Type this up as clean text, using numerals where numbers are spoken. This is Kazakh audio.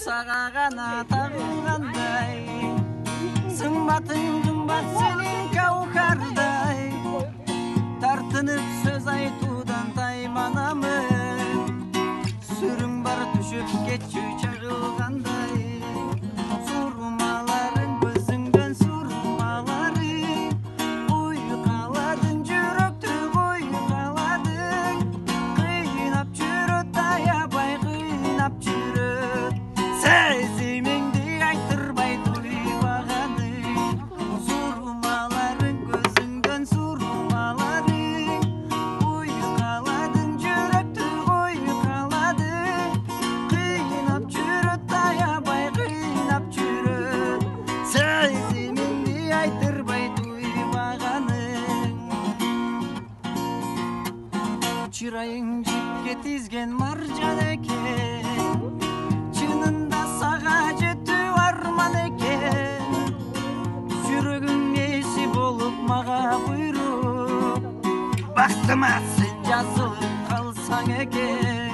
Саға ғана тағылғандай, сымбатың қымбат сенің каухардай, тартынып сөз айтудан тайманамын, сүрің бар түшіп кетші чағылғандай, сұрмаларың көзіңден сұрмаларың, ұйқаладың жүректі ұйқаладың, қиынап жүріп аябай қиынап жүріп, сезіміңді айтырбай туйбағаның, сұрмаларың көзіңден сұрмаларың, ұйқаладың жүректі ұйқаладың, қиынап жүріп аябай қиынап жүріп, сезіміңді айтырбай туйбағаның. Чырайың жіпке тізген маржан екен, чынында саға жету арман екен, жүрегің есі болып маға бұйрық, бақтыма сен жазылып қалсаң екен.